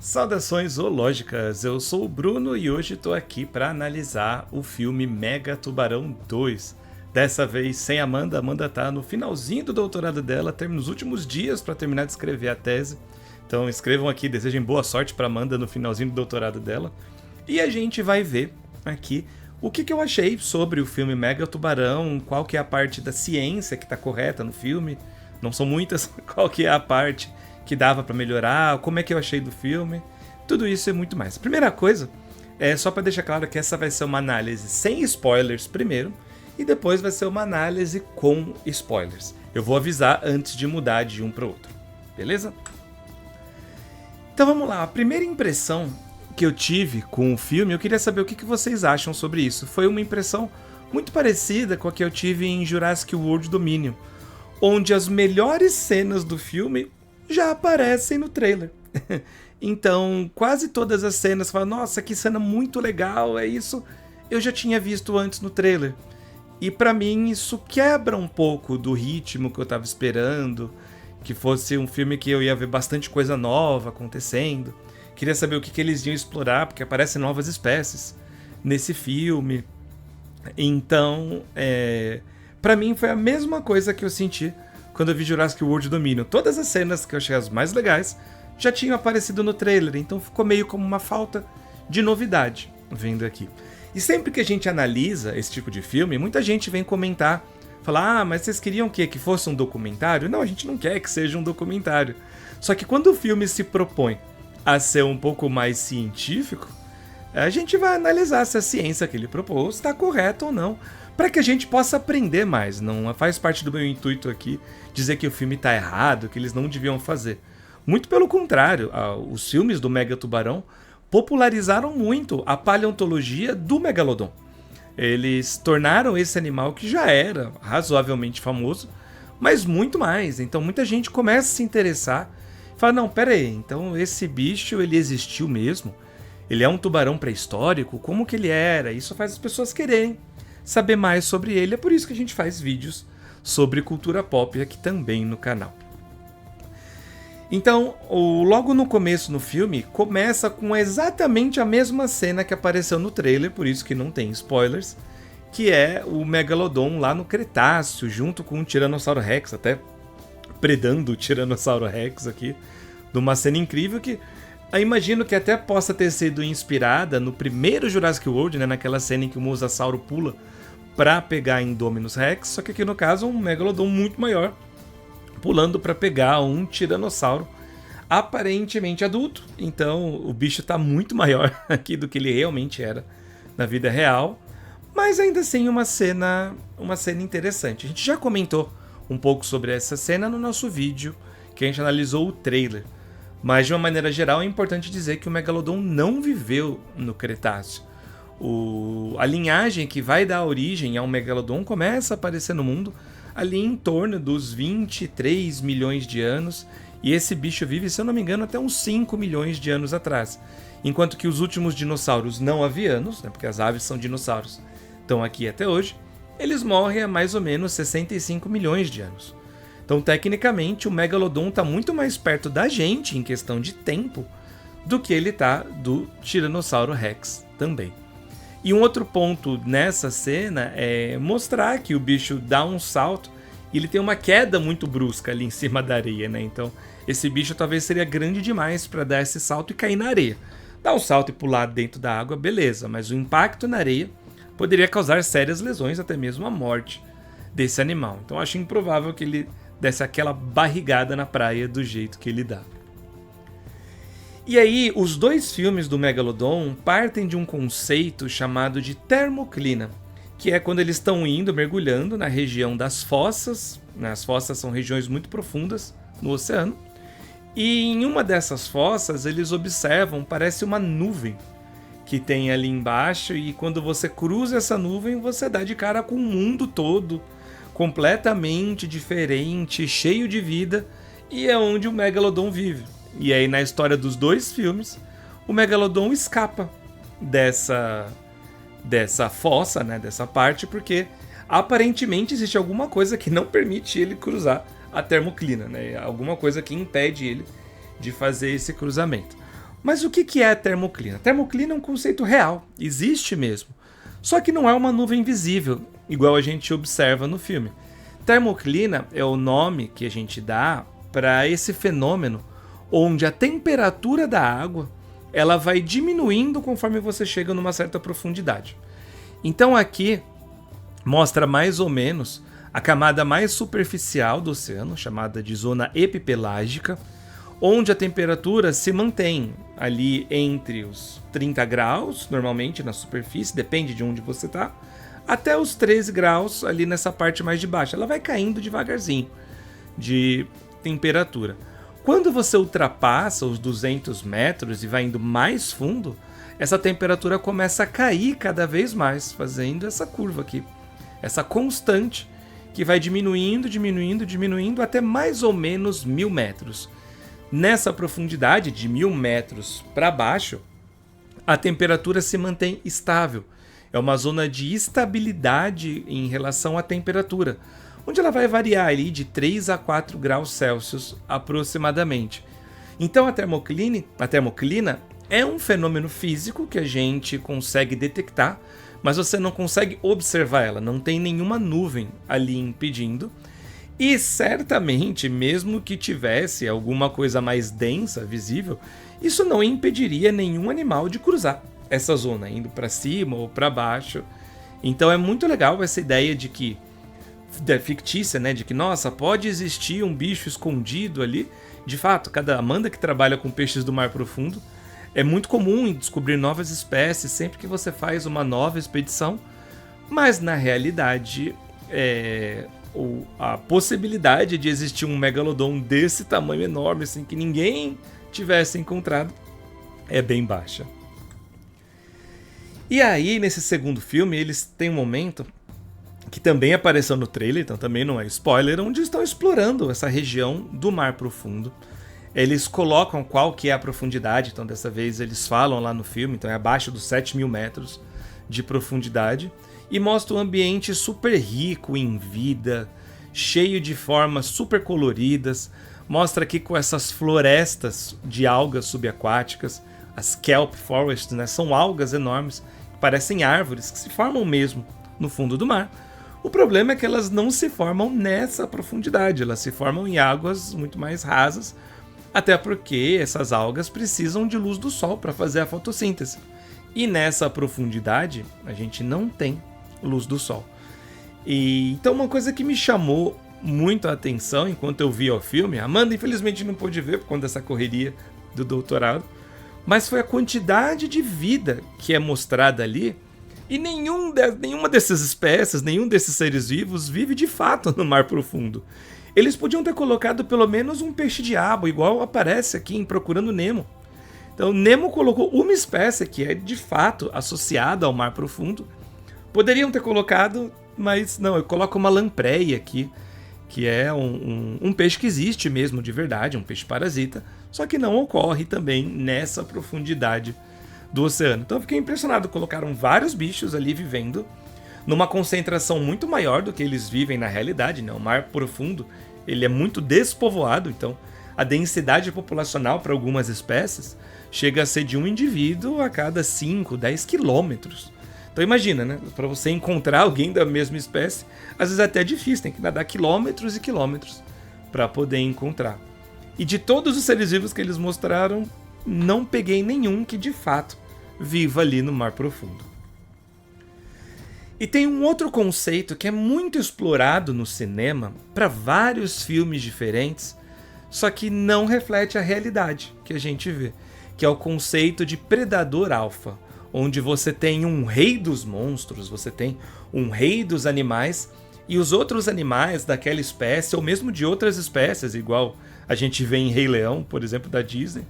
Saudações zoológicas, eu sou o Bruno e hoje estou aqui para analisar o filme Mega Tubarão 2. Dessa vez sem Amanda. Amanda tá no finalzinho do doutorado dela, nos últimos dias para terminar de escrever a tese. Então escrevam aqui, desejem boa sorte para Amanda no finalzinho do doutorado dela. E a gente vai ver aqui o que eu achei sobre o filme Mega Tubarão, qual que é a parte da ciência que está correta no filme, não são muitas, qual que é a parte que dava pra melhorar, como é que eu achei do filme, tudo isso e muito mais. A primeira coisa é só pra deixar claro que essa vai ser uma análise sem spoilers primeiro, e depois vai ser uma análise com spoilers. Eu vou avisar antes de mudar de um para o outro, beleza? Então vamos lá, a primeira impressão que eu tive com o filme, eu queria saber o que vocês acham sobre isso. Foi uma impressão muito parecida com a que eu tive em Jurassic World Dominion, onde as melhores cenas do filme já aparecem no trailer. Então, quase todas as cenas falam, nossa, que cena muito legal, é isso, eu já tinha visto antes no trailer. E pra mim isso quebra um pouco do ritmo que eu tava esperando, que fosse um filme que eu ia ver bastante coisa nova acontecendo. Queria saber o que eles iam explorar, porque aparecem novas espécies nesse filme. Então, pra mim foi a mesma coisa que eu senti quando eu vi Jurassic World Dominion. Todas as cenas que eu achei as mais legais já tinham aparecido no trailer, então ficou meio como uma falta de novidade vendo aqui. E sempre que a gente analisa esse tipo de filme, muita gente vem comentar, falar, mas vocês queriam o quê? Que fosse um documentário? Não, a gente não quer que seja um documentário. Só que quando o filme se propõe a ser um pouco mais científico, a gente vai analisar se a ciência que ele propôs está correta ou não, para que a gente possa aprender mais. Não faz parte do meu intuito aqui dizer que o filme está errado, que eles não deviam fazer. Muito pelo contrário, os filmes do Mega Tubarão popularizaram muito a paleontologia do Megalodon. Eles tornaram esse animal que já era razoavelmente famoso, mas muito mais. Então muita gente começa a se interessar e fala, não, pera aí, então esse bicho ele existiu mesmo? Ele é um tubarão pré-histórico? Como que ele era? Isso faz as pessoas quererem saber mais sobre ele, é por isso que a gente faz vídeos sobre cultura pop aqui também no canal. Então, logo no começo no filme, começa com exatamente a mesma cena que apareceu no trailer, por isso que não tem spoilers, que é o Megalodon lá no Cretáceo, junto com o Tiranossauro Rex, até predando o Tiranossauro Rex aqui, numa cena incrível que eu imagino que até possa ter sido inspirada no primeiro Jurassic World, né, naquela cena em que o Mosasauro pula para pegar Indominus Rex, só que aqui no caso um Megalodon muito maior, pulando para pegar um Tiranossauro aparentemente adulto. Então o bicho está muito maior aqui do que ele realmente era na vida real, mas ainda assim uma cena interessante. A gente já comentou um pouco sobre essa cena no nosso vídeo que a gente analisou o trailer. Mas de uma maneira geral é importante dizer que o Megalodon não viveu no Cretáceo. A linhagem que vai dar origem ao Megalodon começa a aparecer no mundo ali em torno dos 23 milhões de anos, e esse bicho vive, se eu não me engano, até uns 5 milhões de anos atrás. Enquanto que os últimos dinossauros não avianos, né, porque as aves são dinossauros, estão aqui até hoje, eles morrem há mais ou menos 65 milhões de anos. Então, tecnicamente, o Megalodon está muito mais perto da gente em questão de tempo do que ele está do Tiranossauro Rex também. E um outro ponto nessa cena é mostrar que o bicho dá um salto e ele tem uma queda muito brusca ali em cima da areia, né? Então, esse bicho talvez seria grande demais para dar esse salto e cair na areia. Dar um salto e pular dentro da água, beleza, mas o impacto na areia poderia causar sérias lesões, até mesmo a morte desse animal. Então, acho improvável que ele desse aquela barrigada na praia do jeito que ele dá. E aí, os dois filmes do Megalodon partem de um conceito chamado de termoclina, que é quando eles estão indo, mergulhando na região das fossas. As fossas são regiões muito profundas no oceano. E em uma dessas fossas, eles observam, parece uma nuvem que tem ali embaixo, e quando você cruza essa nuvem, você dá de cara com o mundo todo, completamente diferente, cheio de vida, e é onde o Megalodon vive. E aí na história dos dois filmes, o Megalodon escapa dessa fossa, né, dessa parte, porque aparentemente existe alguma coisa que não permite ele cruzar a termoclina, né, alguma coisa que impede ele de fazer esse cruzamento. Mas o que é a termoclina? A termoclina é um conceito real, existe mesmo. Só que não é uma nuvem visível, igual a gente observa no filme. Termoclina é o nome que a gente dá para esse fenômeno onde a temperatura da água ela vai diminuindo conforme você chega numa certa profundidade. Então aqui mostra mais ou menos a camada mais superficial do oceano, chamada de zona epipelágica, onde a temperatura se mantém ali entre os 30 graus, normalmente na superfície, depende de onde você está, até os 13 graus ali nessa parte mais de baixo. Ela vai caindo devagarzinho de temperatura. Quando você ultrapassa os 200 metros e vai indo mais fundo, essa temperatura começa a cair cada vez mais, fazendo essa curva aqui, essa constante que vai diminuindo, diminuindo, diminuindo até mais ou menos 1000 metros. Nessa profundidade de 1000 metros para baixo, a temperatura se mantém estável. É uma zona de estabilidade em relação à temperatura, onde ela vai variar ali de 3 a 4 graus Celsius aproximadamente. Então a termoclina é um fenômeno físico que a gente consegue detectar, mas você não consegue observar ela, não tem nenhuma nuvem ali impedindo. E certamente, mesmo que tivesse alguma coisa mais densa, visível, isso não impediria nenhum animal de cruzar essa zona, indo para cima ou para baixo. Então é muito legal essa ideia de que, fictícia, né, de que, nossa, pode existir um bicho escondido ali. De fato, cada Amanda que trabalha com peixes do mar profundo, é muito comum descobrir novas espécies sempre que você faz uma nova expedição, mas na realidade a possibilidade de existir um megalodon desse tamanho enorme, assim, que ninguém tivesse encontrado, é bem baixa. E aí, nesse segundo filme, eles têm um momento que também apareceu no trailer, então também não é spoiler, onde estão explorando essa região do mar profundo. Eles colocam qual que é a profundidade, então dessa vez eles falam lá no filme, então é abaixo dos 7.000 metros de profundidade, e mostra um ambiente super rico em vida, cheio de formas super coloridas, mostra aqui com essas florestas de algas subaquáticas, as kelp forests, né? São algas enormes, que parecem árvores, que se formam mesmo no fundo do mar. O problema é que elas não se formam nessa profundidade, elas se formam em águas muito mais rasas, até porque essas algas precisam de luz do sol para fazer a fotossíntese. E nessa profundidade, a gente não tem luz do sol. E então uma coisa que me chamou muito a atenção enquanto eu via o filme, a Amanda infelizmente não pôde ver por conta dessa correria do doutorado, mas foi a quantidade de vida que é mostrada ali, e nenhuma dessas espécies, nenhum desses seres vivos vive de fato no mar profundo. Eles podiam ter colocado pelo menos um peixe-diabo, igual aparece aqui em Procurando Nemo. Então Nemo colocou uma espécie que é de fato associada ao mar profundo. Poderiam ter colocado, mas não, eu coloco uma lampreia aqui, que é um peixe que existe mesmo de verdade, um peixe parasita, só que não ocorre também nessa profundidade do oceano. Então eu fiquei impressionado, colocaram vários bichos ali vivendo numa concentração muito maior do que eles vivem na realidade, né? O mar profundo ele é muito despovoado, então a densidade populacional para algumas espécies chega a ser de um indivíduo a cada 5, 10 quilômetros. Então imagina, né? Para você encontrar alguém da mesma espécie, às vezes é até difícil, tem que nadar quilômetros e quilômetros para poder encontrar. E de todos os seres vivos que eles mostraram, não peguei nenhum que de fato viva ali no mar profundo. E tem um outro conceito que é muito explorado no cinema para vários filmes diferentes, só que não reflete a realidade que a gente vê, que é o conceito de predador alfa, onde você tem um rei dos monstros, você tem um rei dos animais, e os outros animais daquela espécie, ou mesmo de outras espécies, igual a gente vê em Rei Leão, por exemplo, da Disney,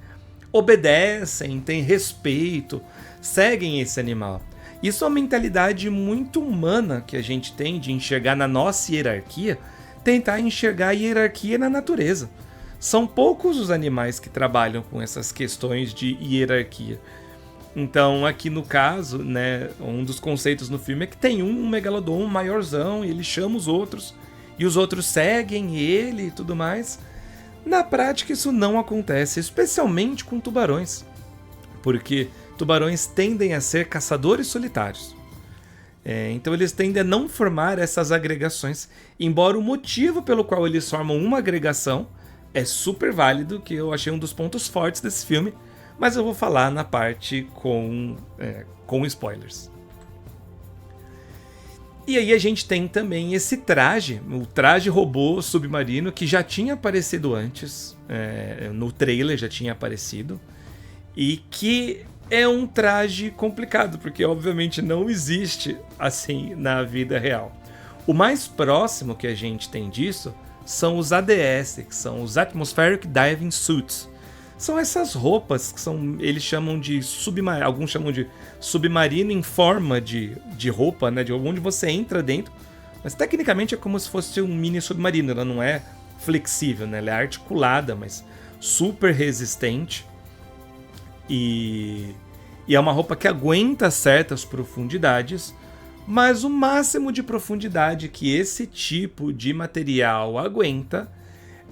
obedecem, têm respeito, seguem esse animal. Isso é uma mentalidade muito humana que a gente tem de enxergar na nossa hierarquia, tentar enxergar a hierarquia na natureza. São poucos os animais que trabalham com essas questões de hierarquia. Então, aqui no caso, né, um dos conceitos no filme é que tem um megalodon maiorzão e ele chama os outros, e os outros seguem ele e tudo mais. Na prática, isso não acontece, especialmente com tubarões. porque tubarões tendem a ser caçadores solitários. Então eles tendem a não formar essas agregações, embora o motivo pelo qual eles formam uma agregação é super válido, que eu achei um dos pontos fortes desse filme, mas eu vou falar na parte com spoilers. E aí a gente tem também esse traje, o traje robô submarino, que já tinha aparecido antes, no trailer já tinha aparecido, e que é um traje complicado, porque obviamente não existe assim na vida real. O mais próximo que a gente tem disso são os ADS, que são os Atmospheric Diving Suits. São essas roupas que eles chamam de alguns chamam de submarino em forma de roupa, né, de onde você entra dentro, mas tecnicamente é como se fosse um mini submarino. Ela não é flexível, né? Ela é articulada, mas super resistente. E é uma roupa que aguenta certas profundidades, mas o máximo de profundidade que esse tipo de material aguenta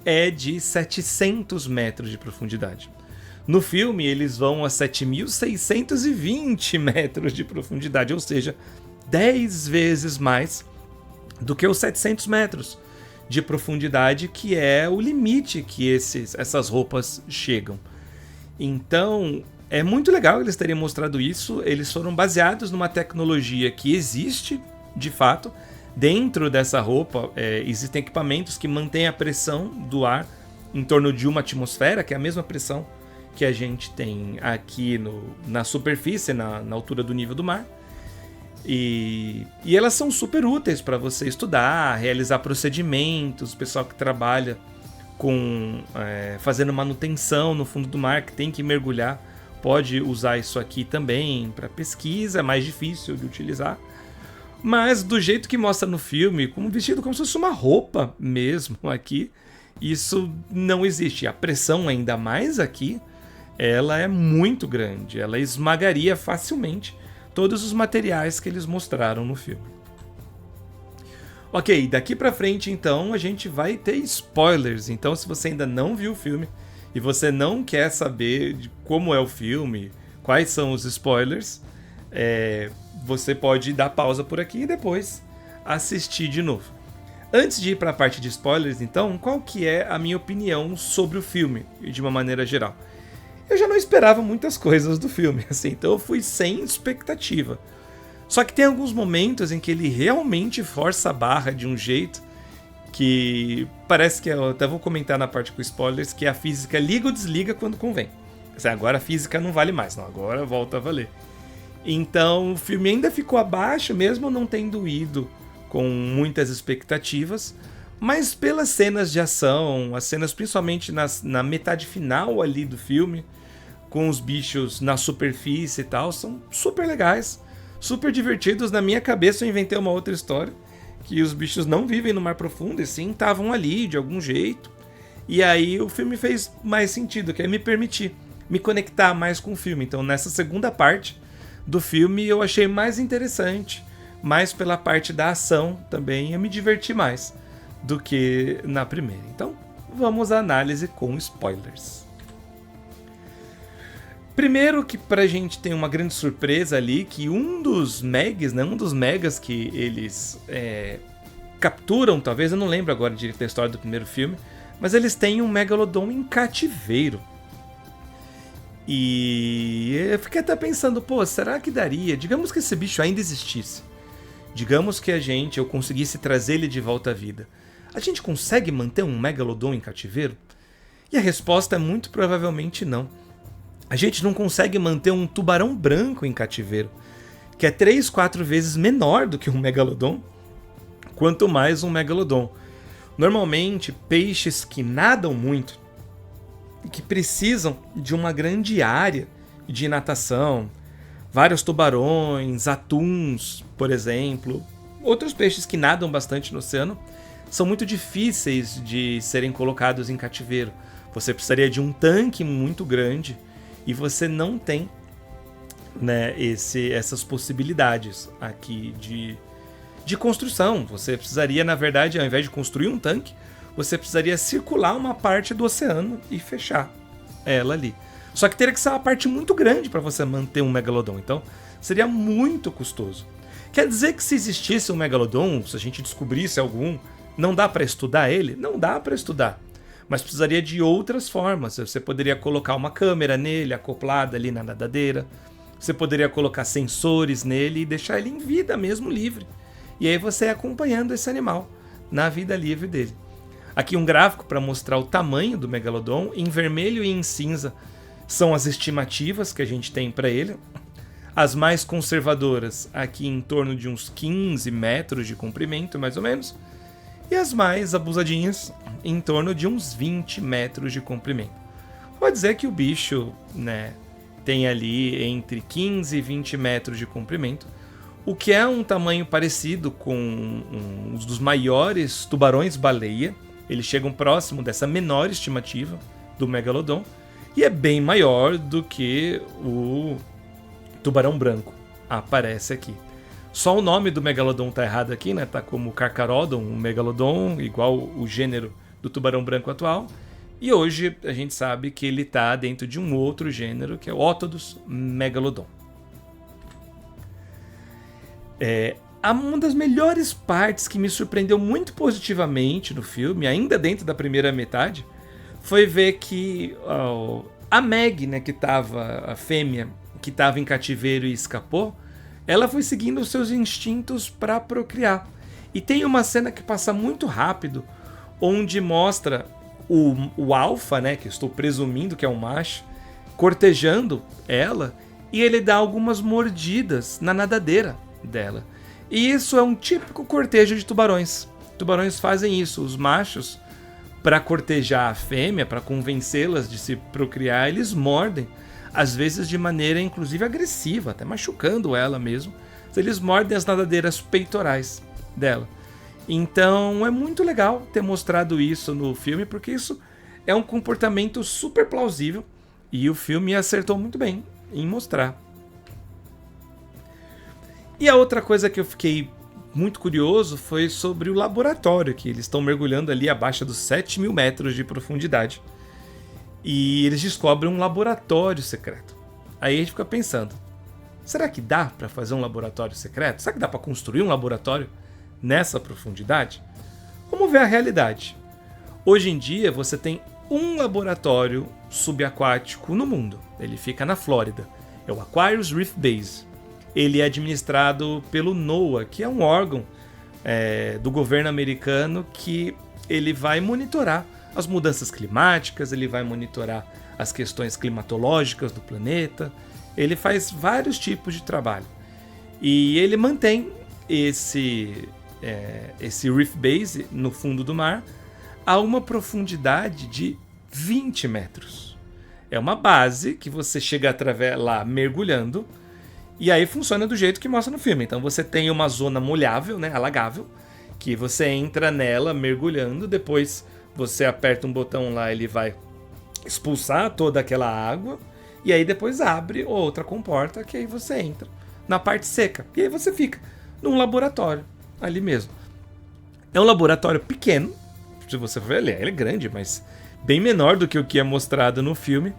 é de 700 metros de profundidade. No filme, eles vão a 7.620 metros de profundidade, ou seja, 10 vezes mais do que os 700 metros de profundidade, que é o limite que essas roupas chegam. Então, é muito legal eles terem mostrado isso. Eles foram baseados numa tecnologia que existe, de fato. Dentro dessa roupa, existem equipamentos que mantêm a pressão do ar em torno de uma atmosfera, que é a mesma pressão que a gente tem aqui na superfície, na altura do nível do mar. E elas são super úteis para você estudar, realizar procedimentos. O pessoal que trabalha fazendo manutenção no fundo do mar, que tem que mergulhar, pode usar isso aqui também para pesquisa. É mais difícil de utilizar, mas do jeito que mostra no filme, vestido como se fosse uma roupa mesmo aqui, isso não existe. A pressão, ainda mais aqui, ela é muito grande, ela esmagaria facilmente todos os materiais que eles mostraram no filme. Ok, daqui pra frente então a gente vai ter spoilers. Então, se você ainda não viu o filme e você não quer saber de como é o filme, quais são os spoilers, você pode dar pausa por aqui e depois assistir de novo. Antes de ir para a parte de spoilers, então, qual que é a minha opinião sobre o filme, de uma maneira geral? Eu já não esperava muitas coisas do filme, assim, então eu fui sem expectativa. Só que tem alguns momentos em que ele realmente força a barra de um jeito que parece que, eu até vou comentar na parte com spoilers, que a física liga ou desliga quando convém. Assim, agora a física não vale mais, não, agora volta a valer. Então o filme ainda ficou abaixo, mesmo não tendo ido com muitas expectativas, mas pelas cenas de ação, as cenas principalmente na metade final ali do filme, com os bichos na superfície e tal, são super legais, super divertidos. Na minha cabeça eu inventei uma outra história, que os bichos não vivem no mar profundo, e sim estavam ali de algum jeito. E aí o filme fez mais sentido, que é me permitir me conectar mais com o filme. Então nessa segunda parte do filme eu achei mais interessante, mais pela parte da ação também, eu me diverti mais do que na primeira. Então vamos à análise com spoilers. Primeiro que pra gente tem uma grande surpresa ali, que um dos megas que eles capturam, talvez, eu não lembro agora direito da história do primeiro filme, mas eles têm um Megalodon em cativeiro. E eu fiquei até pensando, será que daria? Digamos que esse bicho ainda existisse. Digamos que eu conseguisse trazer ele de volta à vida. A gente consegue manter um Megalodon em cativeiro? E a resposta é muito provavelmente não. A gente não consegue manter um tubarão branco em cativeiro, que é 3, 4 vezes menor do que um Megalodon, quanto mais um Megalodon. Normalmente, peixes que nadam muito, que precisam de uma grande área de natação, vários tubarões, atuns, por exemplo, outros peixes que nadam bastante no oceano, são muito difíceis de serem colocados em cativeiro. Você precisaria de um tanque muito grande e você não tem, né, essas possibilidades aqui de construção. Você precisaria, na verdade, ao invés de construir um tanque, você precisaria circular uma parte do oceano e fechar ela ali. Só que teria que ser uma parte muito grande para você manter um Megalodon, então seria muito custoso. Quer dizer que se existisse um Megalodon, se a gente descobrisse algum, não dá para estudar ele? Não dá para estudar. Mas precisaria de outras formas. Você poderia colocar uma câmera nele, acoplada ali na nadadeira. Você poderia colocar sensores nele e deixar ele em vida mesmo, livre. E aí você ia acompanhando esse animal na vida livre dele. Aqui um gráfico para mostrar o tamanho do Megalodon. Em vermelho e em cinza são as estimativas que a gente tem para ele. As mais conservadoras aqui em torno de uns 15 metros de comprimento, mais ou menos. E as mais abusadinhas em torno de uns 20 metros de comprimento. Pode dizer que o bicho, né, tem ali entre 15 e 20 metros de comprimento, o que é um tamanho parecido com um dos maiores tubarões-baleia. Eles chegam próximo dessa menor estimativa do Megalodon e é bem maior do que o tubarão branco aparece aqui. Só o nome do Megalodon tá errado aqui, né? Tá como Carcharodon, um Megalodon, igual o gênero do tubarão branco atual. E hoje a gente sabe que ele tá dentro de um outro gênero, que é o Otodus Megalodon. Uma das melhores partes que me surpreendeu muito positivamente no filme, ainda dentro da primeira metade, foi ver que a Meg, né, que tava, a fêmea, que estava em cativeiro e escapou, ela foi seguindo os seus instintos para procriar. E tem uma cena que passa muito rápido, onde mostra o alfa, né, que eu estou presumindo que é um macho, cortejando ela, e ele dá algumas mordidas na nadadeira dela. E isso é um típico cortejo de tubarões. Tubarões fazem isso, os machos, para cortejar a fêmea, para convencê-las de se procriar, eles mordem. Às vezes de maneira inclusive agressiva, até machucando ela mesmo. Eles mordem as nadadeiras peitorais dela. Então é muito legal ter mostrado isso no filme, porque isso é um comportamento super plausível e o filme acertou muito bem em mostrar. E a outra coisa que eu fiquei muito curioso foi sobre o laboratório, que eles estão mergulhando ali abaixo dos 7.000 metros de profundidade. E eles descobrem um laboratório secreto. Aí a gente fica pensando, será que dá para fazer um laboratório secreto? Será que dá para construir um laboratório nessa profundidade? Vamos ver a realidade. Hoje em dia você tem um laboratório subaquático no mundo. Ele fica na Flórida. É o Aquarius Reef Base. Ele é administrado pelo NOAA, que é um órgão do governo americano que ele vai monitorar as mudanças climáticas, ele vai monitorar as questões climatológicas do planeta, ele faz vários tipos de trabalho. E ele mantém esse Reef Base no fundo do mar a uma profundidade de 20 metros. É uma base que você chega lá mergulhando, e aí funciona do jeito que mostra no filme. Então você tem uma zona molhável, né, alagável, que você entra nela mergulhando, depois você aperta um botão lá, ele vai expulsar toda aquela água, e aí depois abre outra comporta, que aí você entra na parte seca. E aí você fica num laboratório, ali mesmo. É um laboratório pequeno, se você for ver, ele é grande, mas bem menor do que o que é mostrado no filme.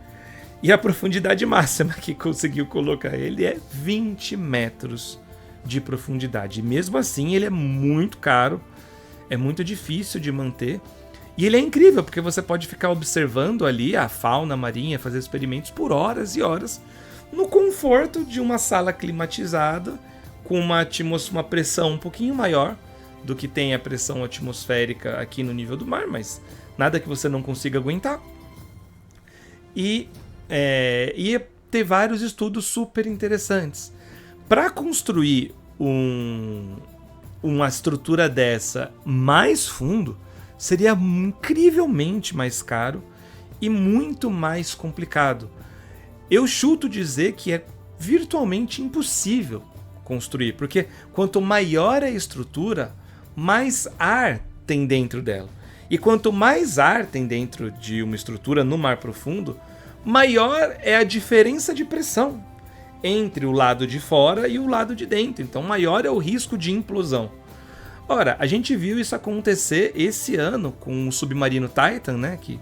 E a profundidade máxima que conseguiu colocar ele é 20 metros de profundidade. E mesmo assim ele é muito caro, é muito difícil de manter. E ele é incrível, porque você pode ficar observando ali a fauna marinha, fazer experimentos por horas e horas, no conforto de uma sala climatizada, com uma pressão um pouquinho maior do que tem a pressão atmosférica aqui no nível do mar, mas nada que você não consiga aguentar. E ter vários estudos super interessantes. Para construir uma estrutura dessa mais fundo, seria incrivelmente mais caro e muito mais complicado. Eu chuto dizer que é virtualmente impossível construir, porque quanto maior é a estrutura, mais ar tem dentro dela. E quanto mais ar tem dentro de uma estrutura no mar profundo, maior é a diferença de pressão entre o lado de fora e o lado de dentro. Então maior é o risco de implosão. Ora, a gente viu isso acontecer esse ano com o submarino Titan, né, que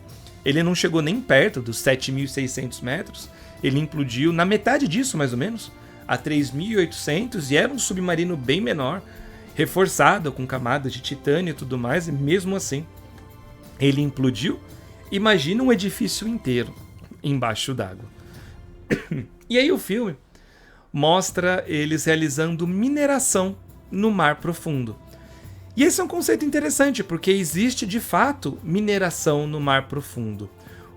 Ele não chegou nem perto dos 7.600 metros, ele implodiu na metade disso, mais ou menos, a 3.800, e era um submarino bem menor, reforçado com camadas de titânio e tudo mais, e mesmo assim ele implodiu. Imagina um edifício inteiro embaixo d'água. E aí o filme mostra eles realizando mineração no mar profundo. E esse é um conceito interessante, porque existe de fato mineração no mar profundo,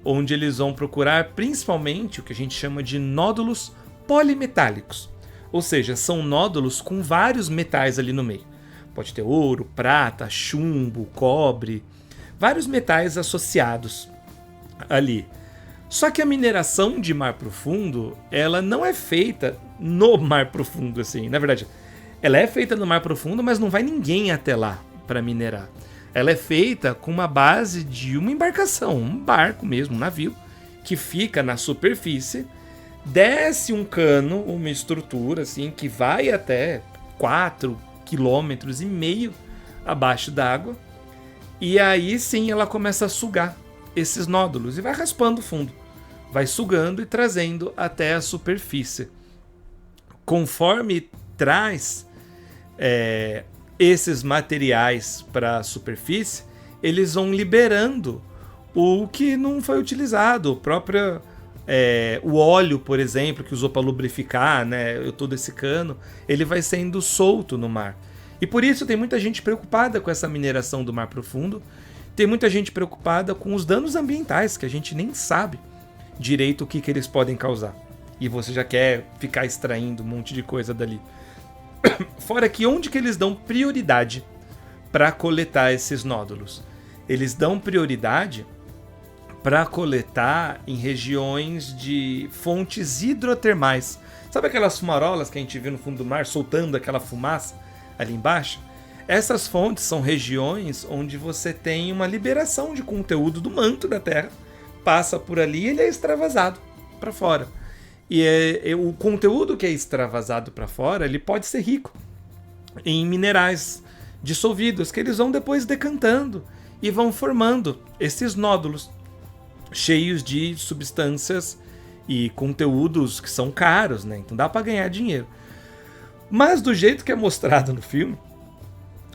onde eles vão procurar principalmente o que a gente chama de nódulos polimetálicos. Ou seja, são nódulos com vários metais ali no meio. Pode ter ouro, prata, chumbo, cobre, vários metais associados ali. Só que a mineração de mar profundo, ela não é feita no mar profundo, assim. Na verdade, ela é feita no mar profundo, mas não vai ninguém até lá para minerar. Ela é feita com uma base de uma embarcação, um barco mesmo, um navio, que fica na superfície, desce um cano, uma estrutura assim, que vai até 4,5 km abaixo d'água, e aí sim ela começa a sugar esses nódulos e vai raspando o fundo, vai sugando e trazendo até a superfície. Conforme traz esses materiais para a superfície, eles vão liberando o que não foi utilizado, o óleo, por exemplo, que usou para lubrificar, né, todo esse cano, ele vai sendo solto no mar. E por isso tem muita gente preocupada com essa mineração do mar profundo, tem muita gente preocupada com os danos ambientais, que a gente nem sabe direito o que eles podem causar. E você já quer ficar extraindo um monte de coisa dali. Fora que onde que eles dão prioridade para coletar esses nódulos? Eles dão prioridade para coletar em regiões de fontes hidrotermais. Sabe aquelas fumarolas que a gente vê no fundo do mar soltando aquela fumaça ali embaixo? Essas fontes são regiões onde você tem uma liberação de conteúdo do manto da Terra, passa por ali e ele é extravasado para fora. E o conteúdo que é extravasado para fora, ele pode ser rico em minerais dissolvidos, que eles vão depois decantando e vão formando esses nódulos cheios de substâncias e conteúdos que são caros, né? Então dá para ganhar dinheiro. Mas do jeito que é mostrado no filme,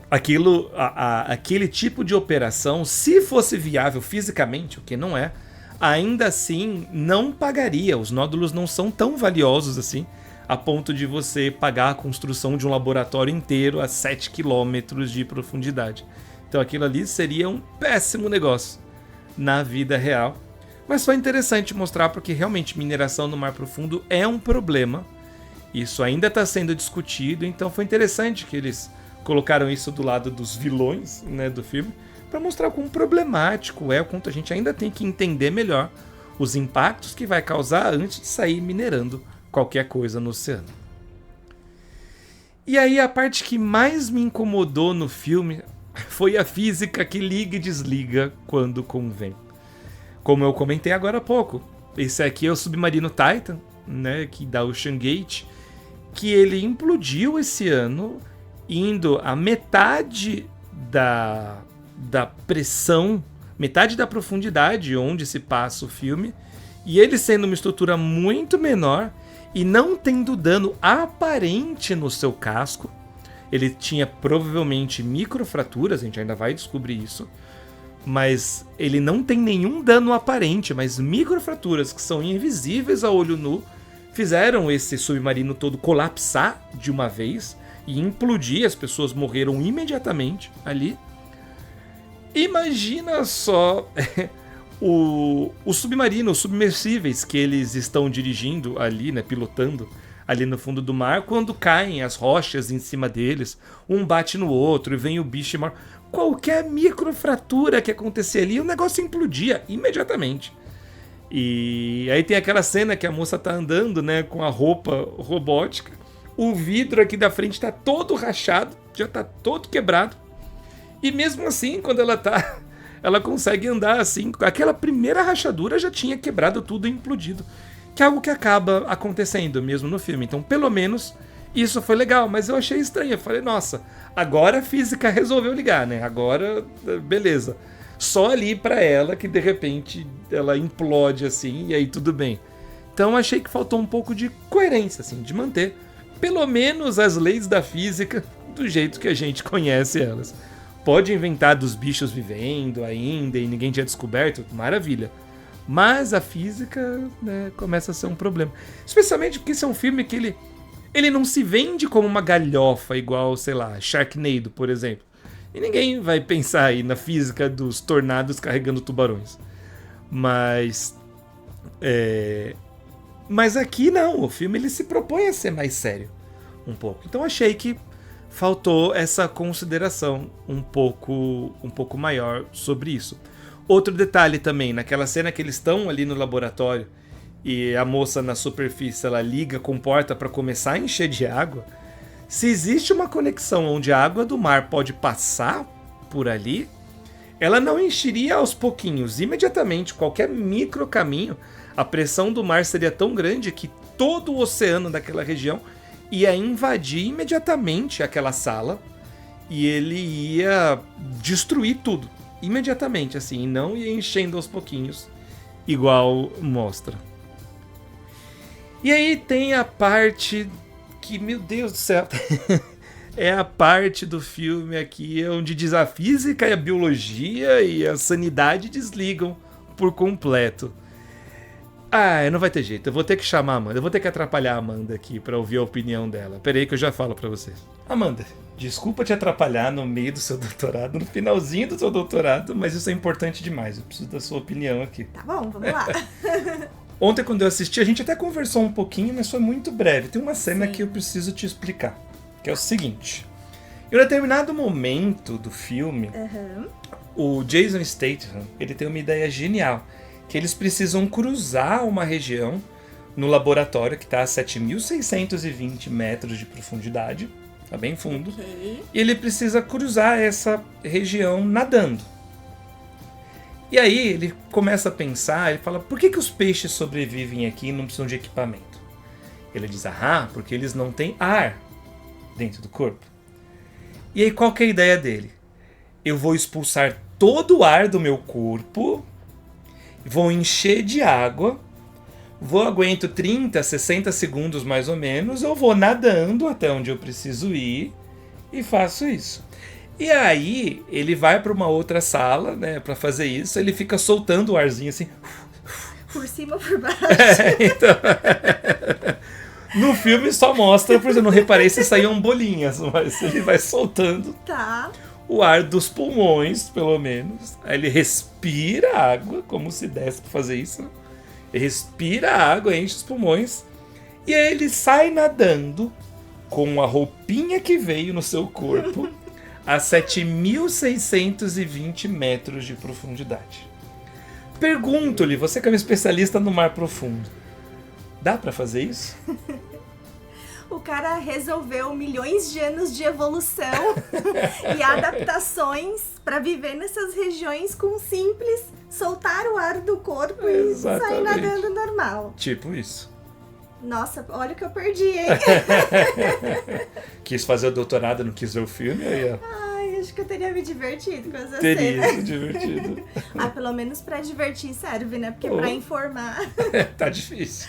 aquele tipo de operação, se fosse viável fisicamente, o que não é, ainda assim não pagaria. Os nódulos não são tão valiosos assim, a ponto de você pagar a construção de um laboratório inteiro a 7 km de profundidade. Então aquilo ali seria um péssimo negócio na vida real. Mas foi interessante mostrar, porque realmente mineração no mar profundo é um problema. Isso ainda está sendo discutido, então foi interessante que eles colocaram isso do lado dos vilões, né, do filme, para mostrar quão problemático é, o quanto a gente ainda tem que entender melhor os impactos que vai causar antes de sair minerando qualquer coisa no oceano. E aí a parte que mais me incomodou no filme foi a física que liga e desliga quando convém. Como eu comentei agora há pouco, esse aqui é o submarino Titan, né, que da Ocean Gate, que ele implodiu esse ano, indo a metade da pressão, metade da profundidade onde se passa o filme, e ele sendo uma estrutura muito menor e não tendo dano aparente no seu casco. Ele tinha provavelmente microfraturas, a gente ainda vai descobrir isso, mas ele não tem nenhum dano aparente, mas microfraturas que são invisíveis a olho nu fizeram esse submarino todo colapsar de uma vez e implodir. As pessoas morreram imediatamente ali. Imagina só o submarino, os submersíveis que eles estão dirigindo ali, né, pilotando ali no fundo do mar, quando caem as rochas em cima deles, um bate no outro e vem o bicho e morre. Qualquer microfratura que acontecer ali, o negócio implodia imediatamente. E aí tem aquela cena que a moça tá andando, né, com a roupa robótica, o vidro aqui da frente tá todo rachado, já tá todo quebrado, e mesmo assim, quando ela consegue andar assim, aquela primeira rachadura já tinha quebrado tudo e implodido, que é algo que acaba acontecendo mesmo no filme. Então, pelo menos, isso foi legal, mas eu achei estranho. Eu falei, nossa, agora a física resolveu ligar, né? Agora, beleza. só ali pra ela que de repente ela implode assim e aí tudo bem. Então achei que faltou um pouco de coerência, assim, de manter pelo menos as leis da física do jeito que a gente conhece elas. Pode inventar dos bichos vivendo ainda e ninguém tinha descoberto, maravilha. Mas a física, né, começa a ser um problema. Especialmente porque esse é um filme que ele não se vende como uma galhofa igual, sei lá, Sharknado, por exemplo. E ninguém vai pensar aí na física dos tornados carregando tubarões. Mas aqui não, o filme ele se propõe a ser mais sério um pouco. Então achei que faltou essa consideração um pouco maior sobre isso. Outro detalhe também, naquela cena que eles estão ali no laboratório e a moça na superfície ela liga com porta para começar a encher de água. Se existe uma conexão onde a água do mar pode passar por ali, ela não encheria aos pouquinhos. Imediatamente, qualquer micro caminho, a pressão do mar seria tão grande que todo o oceano daquela região ia invadir imediatamente aquela sala e ele ia destruir tudo. Imediatamente, assim, e não ia enchendo aos pouquinhos, igual mostra. E aí tem a parte que, meu Deus do céu, é a parte do filme aqui onde diz a física e a biologia e a sanidade desligam por completo. Não vai ter jeito, eu vou ter que chamar a Amanda, eu vou ter que atrapalhar a Amanda aqui pra ouvir a opinião dela. Pera aí que eu já falo pra vocês. Amanda, desculpa te atrapalhar no meio do seu doutorado, no finalzinho do seu doutorado, mas isso é importante demais, eu preciso da sua opinião aqui. Tá bom, vamos lá. Ontem quando eu assisti, a gente até conversou um pouquinho, mas foi muito breve. Tem uma cena que eu preciso te explicar, que é o seguinte. Em um determinado momento do filme, o Jason Statham, ele tem uma ideia genial, que eles precisam cruzar uma região no laboratório que está a 7.620 metros de profundidade, tá bem fundo, e ele precisa cruzar essa região nadando. E aí ele começa a pensar, ele fala, por que os peixes sobrevivem aqui e não precisam de equipamento? Ele diz, porque eles não têm ar dentro do corpo. E aí qual que é a ideia dele? Eu vou expulsar todo o ar do meu corpo, vou encher de água, aguento 30, 60 segundos mais ou menos, eu vou nadando até onde eu preciso ir e faço isso. E aí ele vai para uma outra sala, né, para fazer isso, ele fica soltando o arzinho assim. Por cima ou por baixo? Então, no filme só mostra, por exemplo, não reparei se saíam bolinhas, mas ele vai soltando o ar dos pulmões, pelo menos. Aí ele respira água, como se desse para fazer isso, né? Ele respira água, enche os pulmões, e aí ele sai nadando com a roupinha que veio no seu corpo a 7.620 metros de profundidade. Pergunto-lhe, você que é um especialista no mar profundo, dá pra fazer isso? O cara resolveu milhões de anos de evolução e adaptações pra viver nessas regiões com simples soltar o ar do corpo e sair nadando normal. Tipo isso. Nossa, olha o que eu perdi, hein? Quis fazer o doutorado, não quis ver o filme? Aí, Ai, acho que eu teria me divertido com essa cena. Teria se divertido. Pelo menos pra divertir serve, né? Porque pra informar... Tá difícil.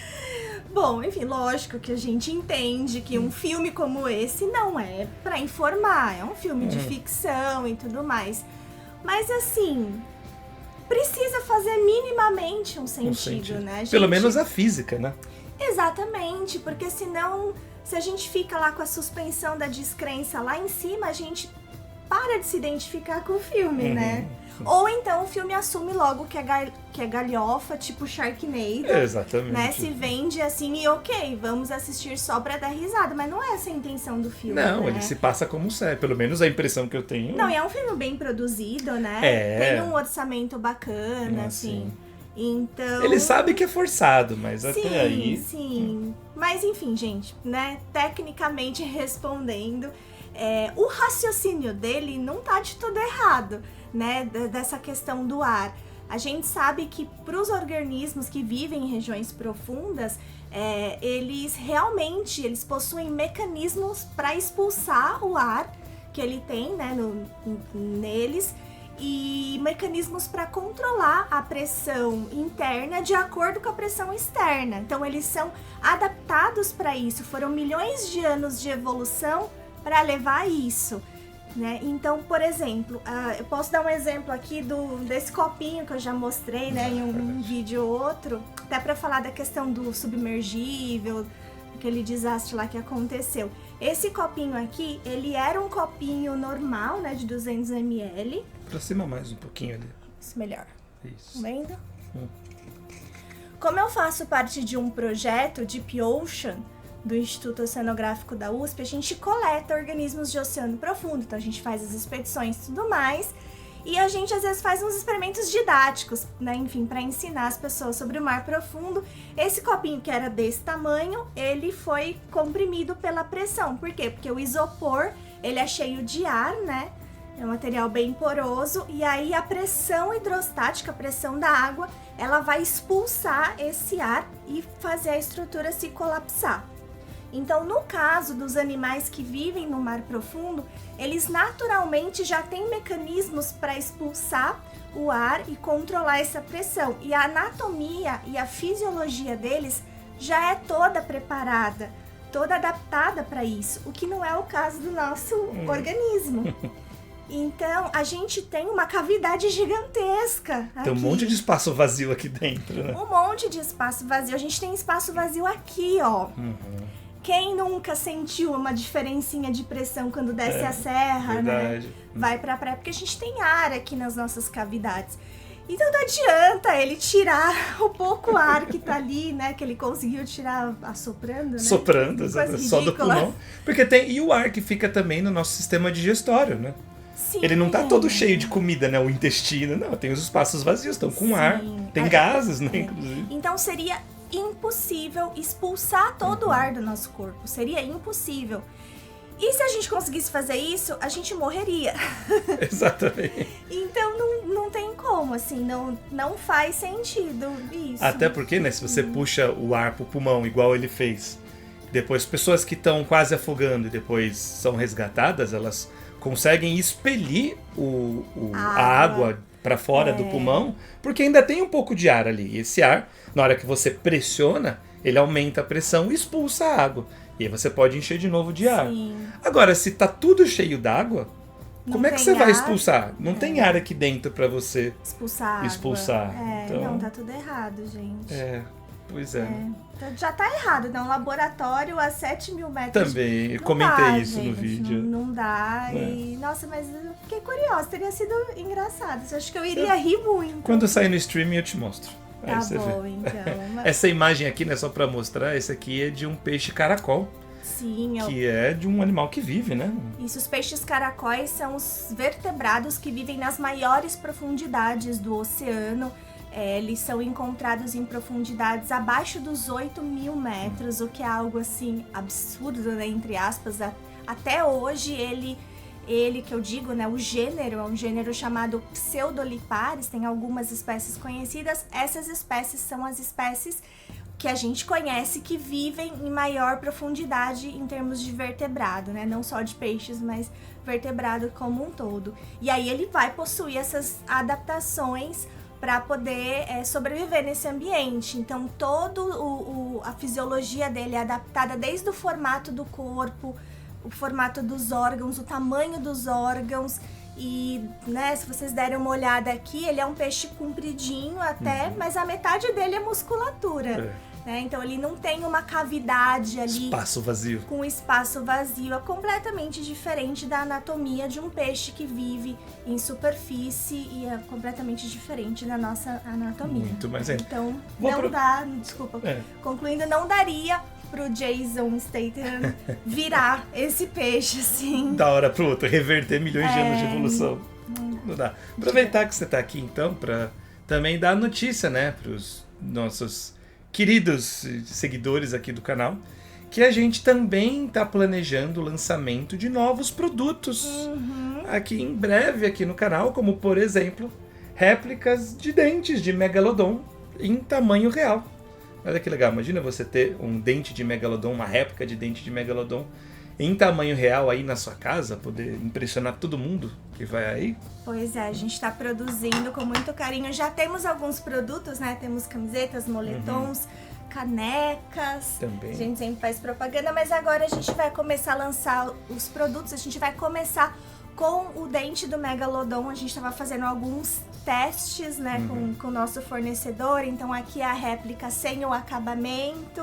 Bom, enfim, lógico que a gente entende que um filme como esse não é pra informar. É um filme de ficção e tudo mais. Mas assim... precisa fazer minimamente um sentido, né? Gente... Pelo menos a física, né? Exatamente, porque senão, se a gente fica lá com a suspensão da descrença lá em cima, a gente para de se identificar com o filme, né? Ou então o filme assume logo que é galhofa, tipo Sharknado. Exatamente. Né? Se vende assim e ok, vamos assistir só pra dar risada, mas não é essa a intenção do filme, não, né? Ele se passa como sério, pelo menos a impressão que eu tenho. Não, e é um filme bem produzido, né? Tem um orçamento bacana, assim. Então... ele sabe que é forçado, mas até aí... Sim, mas enfim, gente, né? Tecnicamente respondendo, o raciocínio dele não tá de tudo errado, né? Dessa questão do ar. A gente sabe que para os organismos que vivem em regiões profundas, eles possuem mecanismos para expulsar o ar que ele tem, né, neles. e mecanismos para controlar a pressão interna de acordo com a pressão externa. Então eles são adaptados para isso, foram milhões de anos de evolução para levar a isso, né? Então, por exemplo, eu posso dar um exemplo aqui desse copinho que eu já mostrei, né, em um vídeo ou outro, até para falar da questão do submergível, aquele desastre lá que aconteceu. Esse copinho aqui, ele era um copinho normal, né, de 200 ml. Aproxima mais um pouquinho ali. Isso, melhor. Isso. Tá vendo? Como eu faço parte de um projeto Deep Ocean, do Instituto Oceanográfico da USP, a gente coleta organismos de oceano profundo, então a gente faz as expedições e tudo mais, e a gente às vezes faz uns experimentos didáticos, né, enfim, para ensinar as pessoas sobre o mar profundo. Esse copinho que era desse tamanho, ele foi comprimido pela pressão. Por quê? Porque o isopor, ele é cheio de ar, né, é um material bem poroso, e aí a pressão hidrostática, a pressão da água, ela vai expulsar esse ar e fazer a estrutura se colapsar. Então, no caso dos animais que vivem no mar profundo, eles naturalmente já têm mecanismos para expulsar o ar e controlar essa pressão. E a anatomia e a fisiologia deles já é toda preparada, toda adaptada para isso, o que não é o caso do nosso organismo. Então, a gente tem uma cavidade gigantesca aqui. Tem um monte de espaço vazio aqui dentro, né? Um monte de espaço vazio. A gente tem espaço vazio aqui, ó. Quem nunca sentiu uma diferencinha de pressão quando desce a serra, verdade, né? Vai pra praia, porque a gente tem ar aqui nas nossas cavidades. Então não adianta ele tirar o pouco ar que tá ali, né? Que ele conseguiu tirar assoprando, né? Soprando, só do pulmão. Porque tem... E o ar que fica também no nosso sistema digestório, né? Sim. Ele não tá todo cheio de comida, né? O intestino, não. Tem os espaços vazios, estão com ar. Tem gases, né? Inclusive. Então seria impossível expulsar todo o ar do nosso corpo. Seria impossível. E se a gente conseguisse fazer isso, a gente morreria. Exatamente. Então não tem como, assim, não faz sentido isso. Até porque, né, se você puxa o ar pro pulmão, igual ele fez, depois pessoas que estão quase afogando e depois são resgatadas, elas conseguem expelir a água para fora do pulmão, porque ainda tem um pouco de ar ali. E esse ar, na hora que você pressiona, ele aumenta a pressão e expulsa a água. E aí você pode encher de novo de ar. Sim. Agora, se tá tudo cheio d'água, como é que você vai expulsar? Não tem ar aqui dentro para você expulsar. Então... Não, tá tudo errado, gente. Pois é. Já tá errado, né? Um laboratório a 7.000 metros. Também, eu comentei isso no vídeo. Não dá. E, nossa, mas eu fiquei curiosa, teria sido engraçado. Eu acho que eu iria rir muito. Quando sair no streaming eu te mostro. Tá bom, então. Essa imagem aqui, né, só pra mostrar, esse aqui é de um peixe caracol. Sim. Que é de um animal que vive, né? Isso, os peixes caracóis são os vertebrados que vivem nas maiores profundidades do oceano. Eles são encontrados em profundidades abaixo dos 8.000 metros, o que é algo assim absurdo, né, entre aspas. Até hoje ele que eu digo, né, o gênero é um gênero chamado Pseudolipares, tem algumas espécies conhecidas. Essas espécies são as espécies que a gente conhece que vivem em maior profundidade em termos de vertebrado, né? Não só de peixes, mas vertebrado como um todo. E aí ele vai possuir essas adaptações para poder sobreviver nesse ambiente. Então a fisiologia dele é adaptada desde o formato do corpo, o formato dos órgãos, o tamanho dos órgãos. E, né, se vocês derem uma olhada aqui, ele é um peixe compridinho até, mas a metade dele é musculatura. Né? Então ele não tem uma cavidade ali. Espaço vazio. Com espaço vazio. É completamente diferente da anatomia de um peixe que vive em superfície e é completamente diferente da nossa anatomia. Muito mais Então, não dá, desculpa, concluindo, não daria pro Jason Statham virar esse peixe, assim. Da hora pro outro, reverter milhões de anos de evolução. Não dá. Aproveitar que você tá aqui, então, pra também dar notícia, né, pros nossos queridos seguidores aqui do canal, que a gente também tá planejando o lançamento de novos produtos aqui em breve aqui no canal, como, por exemplo, réplicas de dentes de Megalodon em tamanho real. Olha que legal, imagina você ter um dente de Megalodon, uma réplica de dente de Megalodon em tamanho real aí na sua casa, poder impressionar todo mundo que vai aí? Pois é, a gente está produzindo com muito carinho. Já temos alguns produtos, né? Temos camisetas, moletons, canecas. Também. A gente sempre faz propaganda, mas agora a gente vai começar a lançar os produtos. A gente vai começar com o dente do Megalodon. A gente estava fazendo alguns testes, né, com o nosso fornecedor. Então aqui é a réplica sem o acabamento,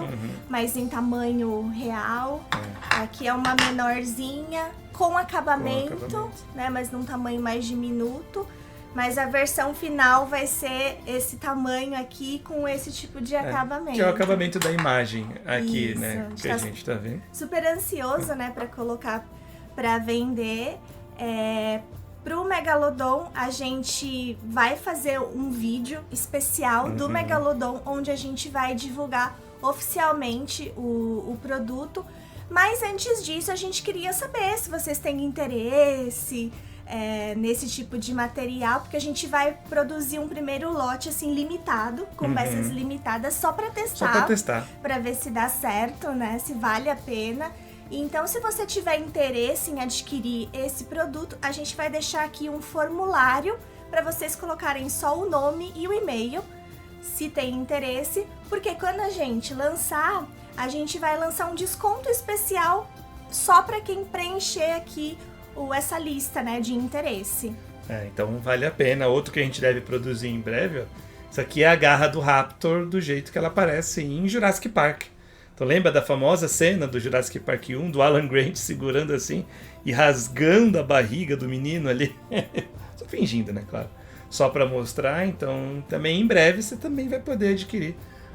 mas em tamanho real. Aqui é uma menorzinha com acabamento, né, mas num tamanho mais diminuto. Mas a versão final vai ser esse tamanho aqui com esse tipo de acabamento. Que é o acabamento da imagem aqui, Isso, né, que a gente tá vendo. Super ansioso, né, para colocar para vender. Pro Megalodon, a gente vai fazer um vídeo especial do Megalodon, onde a gente vai divulgar oficialmente o produto. Mas antes disso, a gente queria saber se vocês têm interesse nesse tipo de material, porque a gente vai produzir um primeiro lote, assim, limitado, com peças limitadas, só para testar. Para ver se dá certo, né, se vale a pena. Então, se você tiver interesse em adquirir esse produto, a gente vai deixar aqui um formulário para vocês colocarem só o nome e o e-mail, se tem interesse, porque quando a gente lançar, a gente vai lançar um desconto especial só para quem preencher aqui essa lista, né, de interesse. Então vale a pena. Outro que a gente deve produzir em breve, ó, isso aqui é a garra do Raptor do jeito que ela aparece em Jurassic Park. Então lembra da famosa cena do Jurassic Park 1, do Alan Grant segurando assim e rasgando a barriga do menino ali? Só fingindo, né, claro. Só para mostrar. Então também em breve você também vai poder adquirir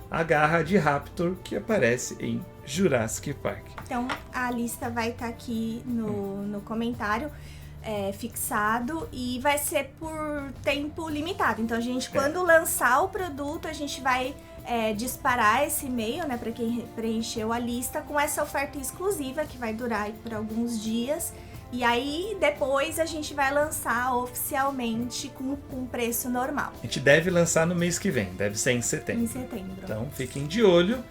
a garra de Raptor que aparece em Jurassic Park. Então a lista vai estar aqui no comentário fixado e vai ser por tempo limitado. Então a gente, quando lançar o produto, a gente vai disparar esse e-mail, né, para quem preencheu a lista, com essa oferta exclusiva que vai durar aí por alguns dias. E aí depois a gente vai lançar oficialmente com preço normal. A gente deve lançar no mês que vem, deve ser em setembro. Em setembro. Então fiquem de olho.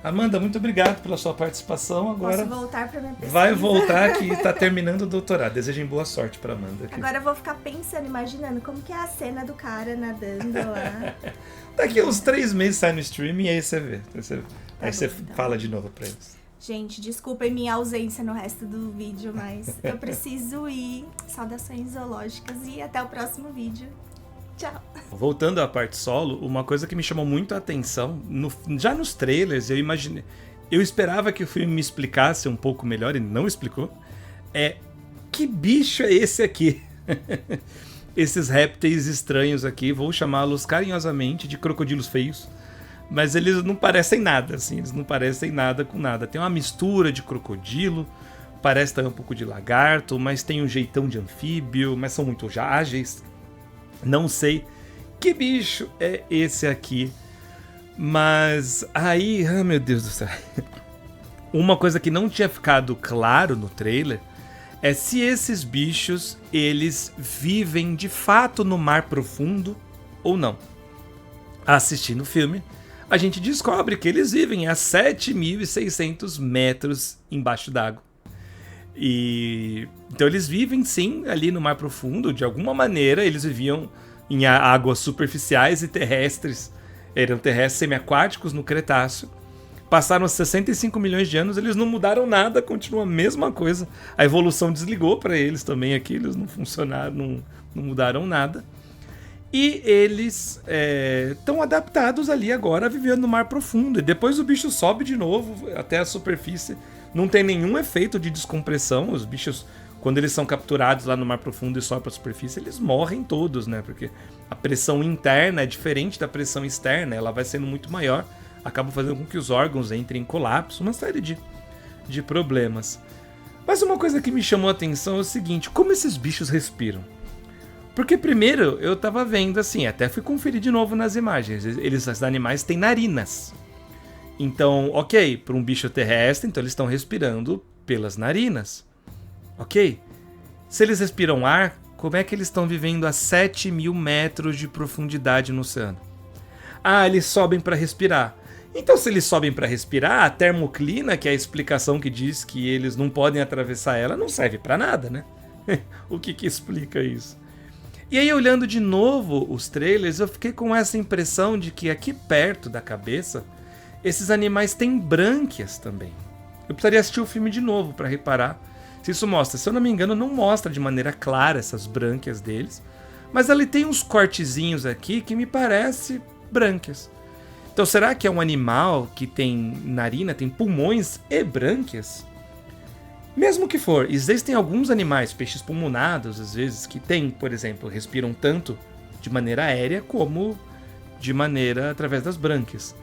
Amanda, muito obrigado pela sua participação. Agora posso voltar para minha pesquisa? Vai voltar que está terminando o doutorado. Desejem boa sorte para Amanda. Aqui. Agora eu vou ficar pensando, imaginando como que é a cena do cara nadando lá. Daqui uns 3 meses sai no streaming e aí você vê. Aí você fala de novo para eles. Gente, desculpem minha ausência no resto do vídeo, mas eu preciso ir. Saudações zoológicas e até o próximo vídeo. Tchau. Voltando à parte solo, uma coisa que me chamou muito a atenção, já nos trailers, eu esperava que o filme me explicasse um pouco melhor, e não explicou, que bicho é esse aqui? Esses répteis estranhos aqui, vou chamá-los carinhosamente de crocodilos feios, mas eles não parecem nada, assim, eles não parecem nada com nada. Tem uma mistura de crocodilo, parece também um pouco de lagarto, mas tem um jeitão de anfíbio, mas são muito ágeis. Não sei que bicho é esse aqui, mas aí, meu Deus do céu. Uma coisa que não tinha ficado claro no trailer é se esses bichos, eles vivem de fato no mar profundo ou não. Assistindo o filme, a gente descobre que eles vivem a 7.600 metros embaixo d'água. Então eles vivem sim ali no mar profundo, de alguma maneira eles viviam em águas superficiais e terrestres, eram terrestres semiaquáticos no Cretáceo, passaram 65 milhões de anos, eles não mudaram nada, continua a mesma coisa, a evolução desligou para eles também aqui, eles não funcionaram, não mudaram nada, e eles estão adaptados ali agora a viver no mar profundo, e depois o bicho sobe de novo até a superfície. Não tem nenhum efeito de descompressão. Os bichos, quando eles são capturados lá no mar profundo e sobem para a superfície, eles morrem todos, né? Porque a pressão interna é diferente da pressão externa, ela vai sendo muito maior, acaba fazendo com que os órgãos entrem em colapso, uma série de problemas. Mas uma coisa que me chamou a atenção é o seguinte, como esses bichos respiram? Porque primeiro eu tava vendo assim, até fui conferir de novo nas imagens, esses animais têm narinas. Então, ok, para um bicho terrestre, então eles estão respirando pelas narinas. Ok? Se eles respiram ar, como é que eles estão vivendo a 7.000 metros de profundidade no oceano? Eles sobem para respirar. Então, se eles sobem para respirar, a termoclina, que é a explicação que diz que eles não podem atravessar ela, não serve para nada, né? O que explica isso? E aí, olhando de novo os trailers, eu fiquei com essa impressão de que aqui perto da cabeça, esses animais têm brânquias também. Eu precisaria assistir o filme de novo para reparar se isso mostra. Se eu não me engano, não mostra de maneira clara essas brânquias deles, mas ali tem uns cortezinhos aqui que me parece brânquias. Então, será que é um animal que tem narina, tem pulmões e brânquias? Mesmo que for, existem alguns animais, peixes pulmonados, às vezes, que têm, por exemplo, respiram tanto de maneira aérea como de maneira através das brânquias.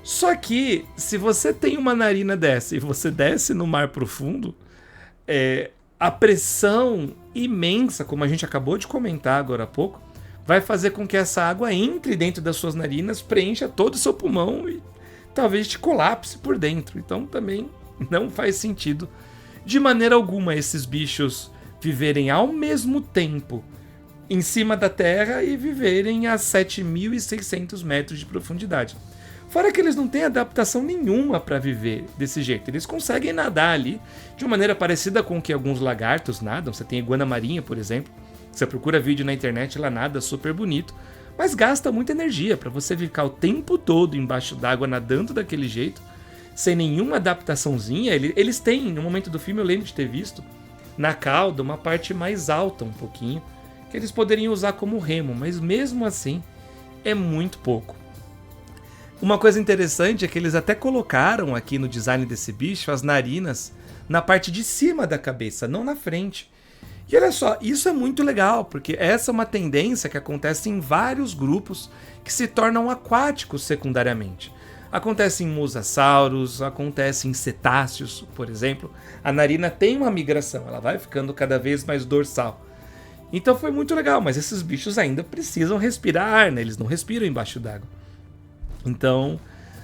Só que, se você tem uma narina dessa e você desce no mar profundo, a pressão imensa, como a gente acabou de comentar agora há pouco, vai fazer com que essa água entre dentro das suas narinas, preencha todo o seu pulmão e talvez te colapse por dentro. Então também não faz sentido de maneira alguma esses bichos viverem ao mesmo tempo em cima da terra e viverem a 7.600 metros de profundidade. Fora que eles não têm adaptação nenhuma para viver desse jeito. Eles conseguem nadar ali de uma maneira parecida com que alguns lagartos nadam. Você tem a iguana marinha, por exemplo. Você procura vídeo na internet, ela nada super bonito, mas gasta muita energia para você ficar o tempo todo embaixo d'água nadando daquele jeito, sem nenhuma adaptaçãozinha. Eles têm, no momento do filme eu lembro de ter visto, na cauda uma parte mais alta um pouquinho, que eles poderiam usar como remo, mas mesmo assim é muito pouco. Uma coisa interessante é que eles até colocaram aqui no design desse bicho as narinas na parte de cima da cabeça, não na frente. E olha só, isso é muito legal, porque essa é uma tendência que acontece em vários grupos que se tornam aquáticos secundariamente. Acontece em mosassauros, acontece em cetáceos, por exemplo. A narina tem uma migração, ela vai ficando cada vez mais dorsal. Então foi muito legal, mas esses bichos ainda precisam respirar ar, né? Eles não respiram embaixo d'água. Então,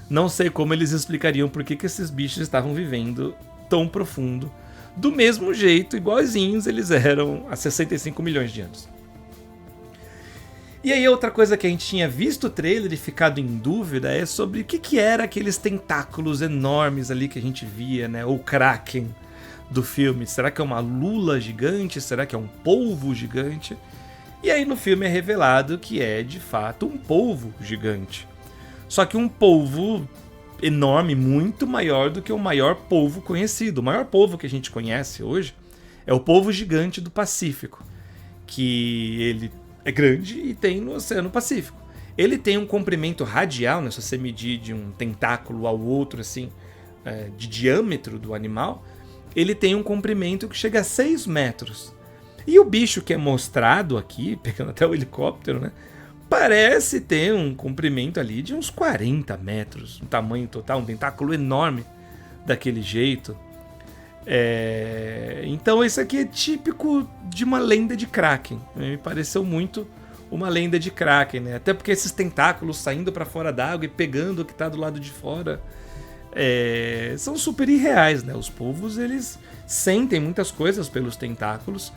não sei como eles explicariam por que esses bichos estavam vivendo tão profundo, do mesmo jeito, igualzinhos eles eram há 65 milhões de anos. E aí outra coisa que a gente tinha visto o trailer e ficado em dúvida é sobre o que era aqueles tentáculos enormes ali que a gente via, né? O Kraken do filme. Será que é uma lula gigante? Será que é um polvo gigante? E aí no filme é revelado que é de fato um polvo gigante. Só que um polvo enorme, muito maior do que o maior polvo conhecido. O maior polvo que a gente conhece hoje é o polvo gigante do Pacífico, que ele é grande e tem no Oceano Pacífico. Ele tem um comprimento radial, né, se você medir de um tentáculo ao outro, assim, de diâmetro do animal, ele tem um comprimento que chega a 6 metros. E o bicho que é mostrado aqui, pegando até o helicóptero, né, parece ter um comprimento ali de uns 40 metros, um tamanho total, um tentáculo enorme daquele jeito. Então isso aqui é típico de uma lenda de Kraken. Me pareceu muito uma lenda de Kraken, né? Até porque esses tentáculos saindo para fora d'água e pegando o que está do lado de fora são super irreais, né? Os polvos, eles sentem muitas coisas pelos tentáculos.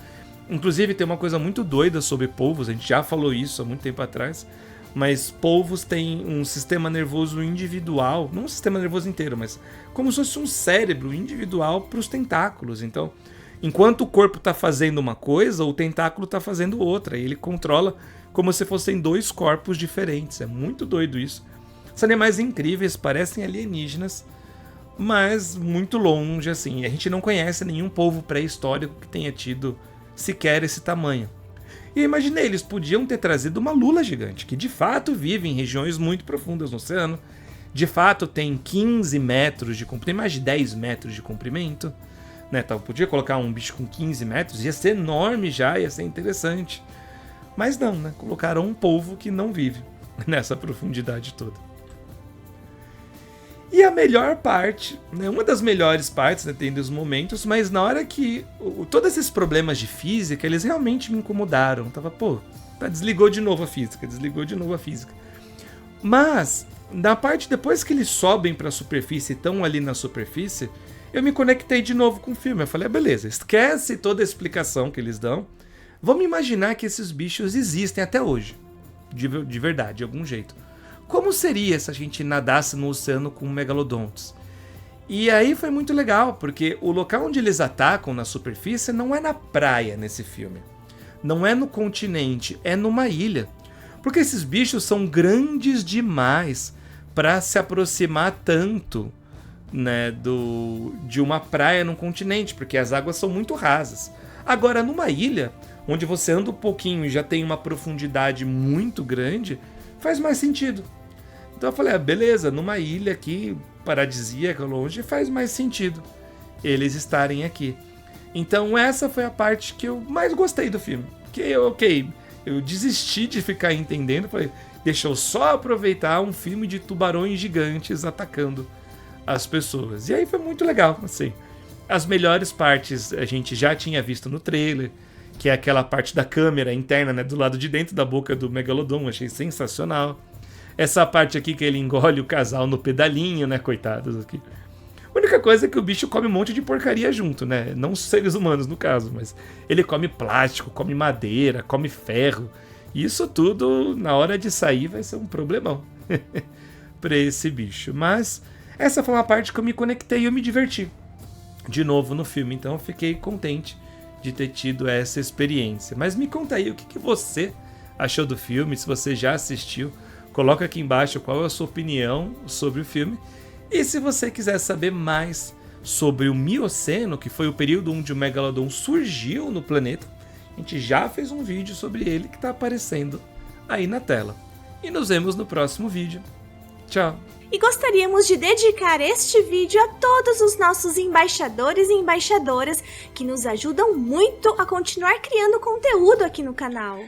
Inclusive tem uma coisa muito doida sobre polvos, a gente já falou isso há muito tempo atrás, mas polvos têm um sistema nervoso individual, não um sistema nervoso inteiro, mas como se fosse um cérebro individual para os tentáculos. Então, enquanto o corpo está fazendo uma coisa, o tentáculo está fazendo outra, e ele controla como se fossem dois corpos diferentes. É muito doido isso. São animais incríveis, parecem alienígenas, mas muito longe, assim. A gente não conhece nenhum polvo pré-histórico que tenha tido sequer esse tamanho. E eu imaginei, eles podiam ter trazido uma lula gigante, que de fato vive em regiões muito profundas no oceano, de fato tem 15 metros de comprimento, mais de 10 metros de comprimento, né? Então, podia colocar um bicho com 15 metros, ia ser enorme já, ia ser interessante. Mas não, né? Colocaram um polvo que não vive nessa profundidade toda. E a melhor parte, né, uma das melhores partes, né, tem dos momentos, mas na hora que todos esses problemas de física, eles realmente me incomodaram. Tava, desligou de novo a física. Mas, na parte depois que eles sobem para a superfície e estão ali na superfície, eu me conectei de novo com o filme. Eu falei, beleza, esquece toda a explicação que eles dão. Vamos imaginar que esses bichos existem até hoje. De verdade, de algum jeito. como seria se a gente nadasse no oceano com megalodontes? E aí foi muito legal, porque o local onde eles atacam na superfície não é na praia nesse filme. Não é no continente, é numa ilha. Porque esses bichos são grandes demais para se aproximar tanto, né, de uma praia num continente, porque as águas são muito rasas. Agora, numa ilha, onde você anda um pouquinho e já tem uma profundidade muito grande, faz mais sentido. Então eu falei, beleza, numa ilha aqui, paradisíaca, longe, faz mais sentido eles estarem aqui. Então essa foi a parte que eu mais gostei do filme. Que eu desisti de ficar entendendo, falei, deixa eu só aproveitar um filme de tubarões gigantes atacando as pessoas. E aí foi muito legal, assim. As melhores partes a gente já tinha visto no trailer, que é aquela parte da câmera interna, né, do lado de dentro da boca do Megalodon, achei sensacional. Essa parte aqui que ele engole o casal no pedalinho, né, coitados aqui. A única coisa é que o bicho come um monte de porcaria junto, né? Não os seres humanos, no caso, mas ele come plástico, come madeira, come ferro. E isso tudo, na hora de sair, vai ser um problemão pra esse bicho. Mas essa foi uma parte que eu me conectei e eu me diverti de novo no filme. Então eu fiquei contente de ter tido essa experiência. Mas me conta aí, o que você achou do filme? Se você já assistiu, coloca aqui embaixo qual é a sua opinião sobre o filme. E se você quiser saber mais sobre o Mioceno, que foi o período onde o Megalodon surgiu no planeta, a gente já fez um vídeo sobre ele que está aparecendo aí na tela. E nos vemos no próximo vídeo. Tchau! E gostaríamos de dedicar este vídeo a todos os nossos embaixadores e embaixadoras que nos ajudam muito a continuar criando conteúdo aqui no canal.